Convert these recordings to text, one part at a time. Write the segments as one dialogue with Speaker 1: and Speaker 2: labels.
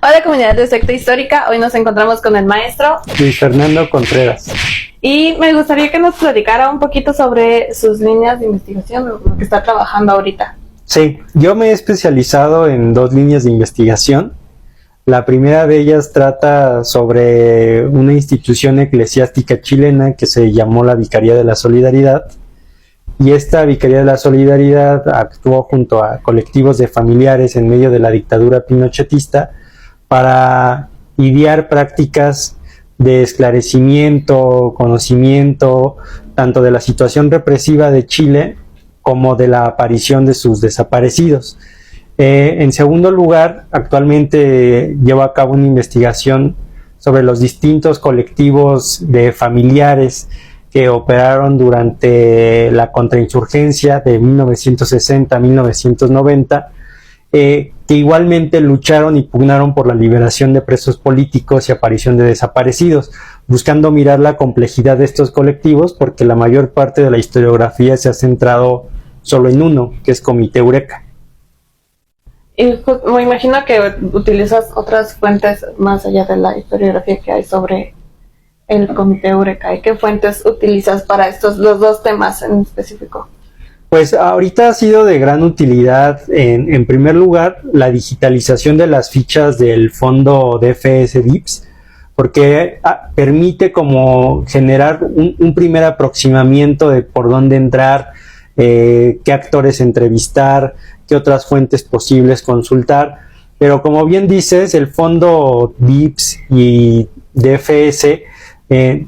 Speaker 1: Hola comunidad de Secta Histórica, hoy nos encontramos con el maestro
Speaker 2: Luis Fernando Contreras.
Speaker 1: Y me gustaría que nos platicara un poquito sobre sus líneas de investigación, lo que está trabajando ahorita.
Speaker 2: Sí, yo me he especializado en dos líneas de investigación. La primera de ellas trata sobre una institución eclesiástica chilena que se llamó la Vicaría de la Solidaridad. Y esta Vicaría de la Solidaridad actuó junto a colectivos de familiares en medio de la dictadura pinochetista para idear prácticas de esclarecimiento, conocimiento, tanto de la situación represiva de Chile como de la aparición de sus desaparecidos. En segundo lugar, actualmente llevo a cabo una investigación sobre los distintos colectivos de familiares que operaron durante la contrainsurgencia de 1960 a 1990, que igualmente lucharon y pugnaron por la liberación de presos políticos y aparición de desaparecidos, buscando mirar la complejidad de estos colectivos, porque la mayor parte de la historiografía se ha centrado solo en uno, que es Comité Eureka.
Speaker 1: Y pues, me imagino que utilizas otras fuentes más allá de la historiografía que hay sobre el Comité Eureka. ¿Y qué fuentes utilizas para los dos temas en específico?
Speaker 2: Pues ahorita ha sido de gran utilidad, en primer lugar, la digitalización de las fichas del fondo DFS DIPS, porque permite como generar un primer aproximamiento de por dónde entrar, qué actores entrevistar, qué otras fuentes posibles consultar. Pero como bien dices, el fondo DIPS y DFS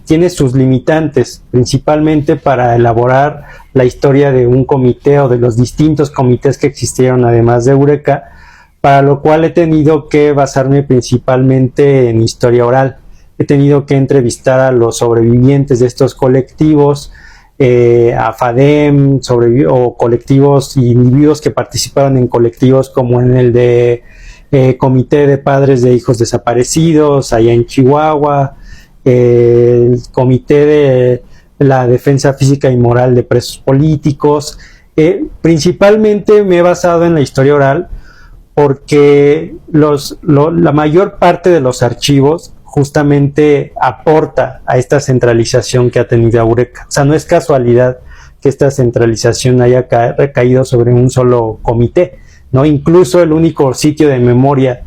Speaker 2: tiene sus limitantes, principalmente para elaborar la historia de un comité o de los distintos comités que existieron además de Eureka, para lo cual he tenido que basarme principalmente en historia oral. He tenido que entrevistar a los sobrevivientes de estos colectivos, a FADEM, o colectivos y individuos que participaron en colectivos como en el de Comité de Padres de Hijos Desaparecidos, allá en Chihuahua, el Comité de la Defensa Física y Moral de Presos Políticos. Principalmente me he basado en la historia oral porque la mayor parte de los archivos justamente aporta a esta centralización que ha tenido Eureka. O sea, no es casualidad que esta centralización haya recaído sobre un solo comité, ¿no? Incluso el único sitio de memoria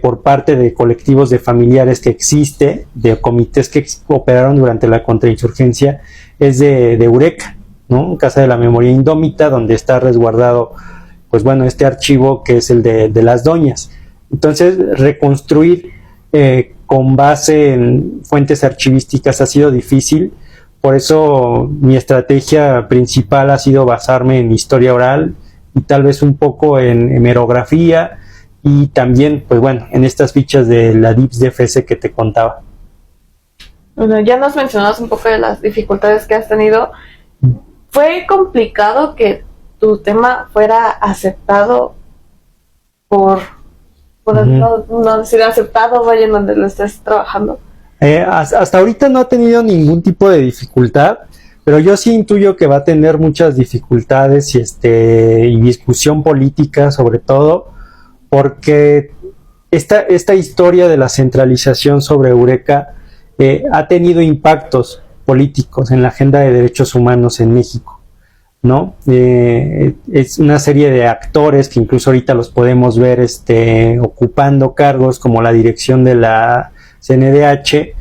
Speaker 2: por parte de colectivos de familiares que existe, de comités que operaron durante la contrainsurgencia, es de Eureka, ¿no? Casa de la Memoria Indómita, donde está resguardado, pues bueno, este archivo que es el de las doñas. Entonces, reconstruir con base en fuentes archivísticas ha sido difícil, por eso mi estrategia principal ha sido basarme en historia oral y tal vez un poco en hemerografía, y también, pues bueno, en estas fichas de la DIPS DFS que te contaba.
Speaker 1: Bueno, ya nos mencionabas un poco de las dificultades que has tenido. ¿Fue complicado que tu tema fuera aceptado no decir aceptado, vaya, en donde lo estés trabajando?
Speaker 2: Hasta ahorita no ha tenido ningún tipo de dificultad, pero yo sí intuyo que va a tener muchas dificultades y discusión política, sobre todo, porque esta historia de la centralización sobre Eureka ha tenido impactos políticos en la agenda de derechos humanos en México, ¿no? Es una serie de actores que incluso ahorita los podemos ver ocupando cargos como la dirección de la CNDH.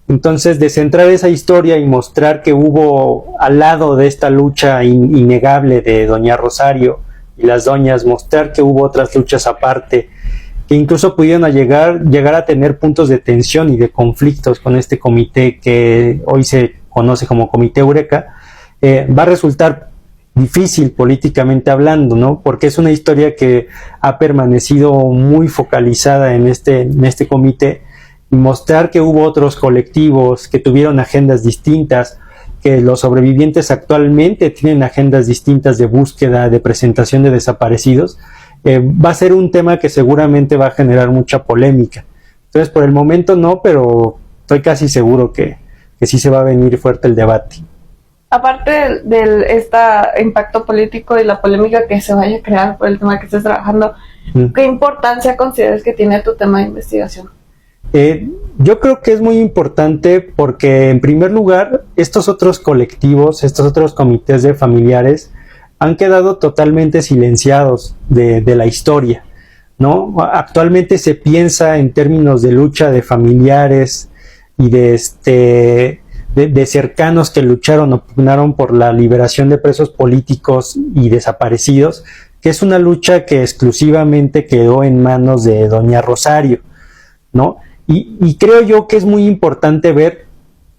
Speaker 2: Entonces, descentrar esa historia y mostrar que hubo al lado de esta lucha innegable de Doña Rosario y las doñas, mostrar que hubo otras luchas aparte, que incluso pudieron llegar a tener puntos de tensión y de conflictos con este comité que hoy se conoce como Comité Eureka, va a resultar difícil políticamente hablando, ¿no? Porque es una historia que ha permanecido muy focalizada en este comité, y mostrar que hubo otros colectivos que tuvieron agendas distintas, que los sobrevivientes actualmente tienen agendas distintas de búsqueda, de presentación de desaparecidos, va a ser un tema que seguramente va a generar mucha polémica. Entonces, por el momento no, pero estoy casi seguro que sí se va a venir fuerte el debate.
Speaker 1: aparte del este impacto político y la polémica que se vaya a crear por el tema que estés trabajando, ¿qué importancia consideras que tiene tu tema de investigación?
Speaker 2: Yo creo que es muy importante porque, en primer lugar, estos otros colectivos, estos otros comités de familiares han quedado totalmente silenciados de la historia, ¿no? Actualmente se piensa en términos de lucha de familiares y de cercanos que lucharon o pugnaron por la liberación de presos políticos y desaparecidos, que es una lucha que exclusivamente quedó en manos de doña Rosario, ¿no? Y creo yo que es muy importante ver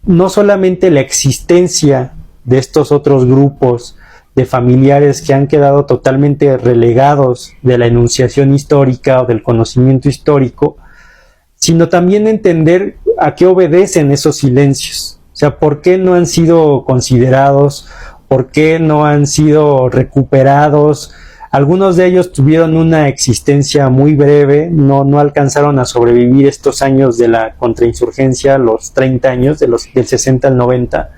Speaker 2: no solamente la existencia de estos otros grupos de familiares que han quedado totalmente relegados de la enunciación histórica o del conocimiento histórico, sino también entender a qué obedecen esos silencios. O sea, ¿por qué no han sido considerados? ¿Por qué no han sido recuperados? Algunos de ellos tuvieron una existencia muy breve, no alcanzaron a sobrevivir estos años de la contrainsurgencia, los 30 años, del 60 al 90,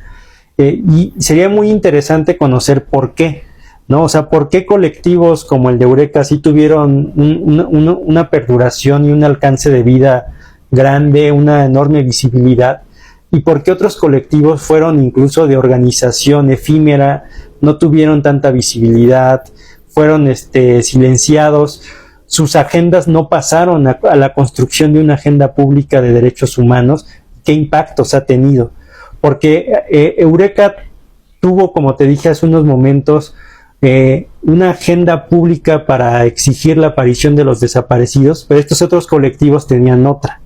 Speaker 2: y sería muy interesante conocer por qué, ¿no? O sea, por qué colectivos como el de Eureka sí tuvieron una perduración y un alcance de vida grande, una enorme visibilidad, y por qué otros colectivos fueron incluso de organización efímera, no tuvieron tanta visibilidad, fueron silenciados, sus agendas no pasaron a la construcción de una agenda pública de derechos humanos. ¿Qué impactos ha tenido? Porque Eureka tuvo, como te dije hace unos momentos, una agenda pública para exigir la aparición de los desaparecidos, pero estos otros colectivos tenían otra.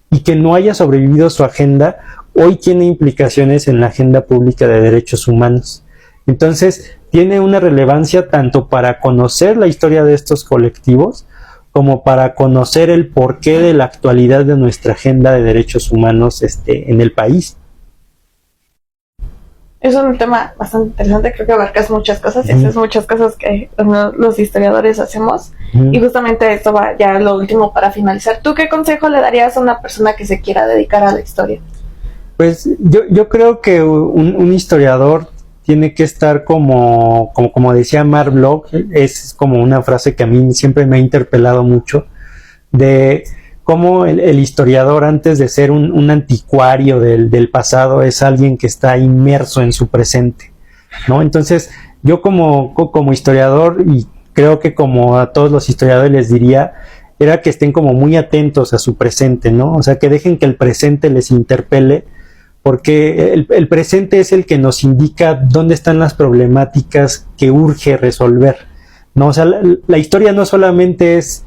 Speaker 2: Y que no haya sobrevivido su agenda hoy tiene implicaciones en la agenda pública de derechos humanos. Entonces, tiene una relevancia tanto para conocer la historia de estos colectivos como para conocer el porqué de la actualidad de nuestra agenda de derechos humanos en el país.
Speaker 1: Es un tema bastante interesante, creo que abarcas muchas cosas y haces muchas cosas que los historiadores hacemos. Y justamente esto va ya lo último para finalizar. ¿Tú qué consejo le darías a una persona que se quiera dedicar a la historia?
Speaker 2: Pues yo creo que un historiador tiene que estar como decía Mark Bloch, es como una frase que a mí siempre me ha interpelado mucho, de cómo el historiador, antes de ser un anticuario del pasado, es alguien que está inmerso en su presente, ¿no? Entonces, yo como historiador, y creo que como a todos los historiadores les diría, era que estén como muy atentos a su presente, ¿no? O sea, que dejen que el presente les interpele, porque el presente es el que nos indica dónde están las problemáticas que urge resolver, ¿no? O sea, la historia no solamente es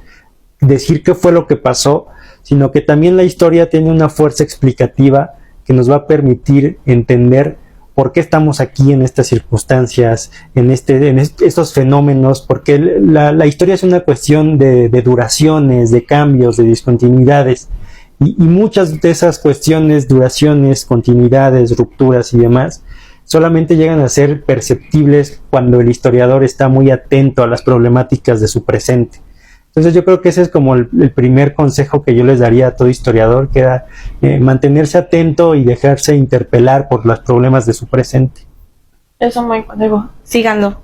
Speaker 2: decir qué fue lo que pasó, sino que también la historia tiene una fuerza explicativa que nos va a permitir entender por qué estamos aquí en estas circunstancias, en estos fenómenos, porque la historia es una cuestión de duraciones, de cambios, de discontinuidades, y muchas de esas cuestiones, duraciones, continuidades, rupturas y demás, solamente llegan a ser perceptibles cuando el historiador está muy atento a las problemáticas de su presente. Entonces yo creo que ese es como el primer consejo que yo les daría a todo historiador, que era mantenerse atento y dejarse interpelar por los problemas de su presente.
Speaker 1: Eso es un buen consejo. Síganlo.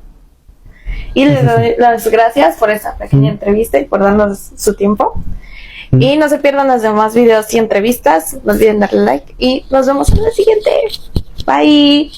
Speaker 1: Y les doy las gracias por esta pequeña entrevista y por darnos su tiempo. Y no se pierdan los demás videos y entrevistas. No olviden darle like y nos vemos en el siguiente. Bye.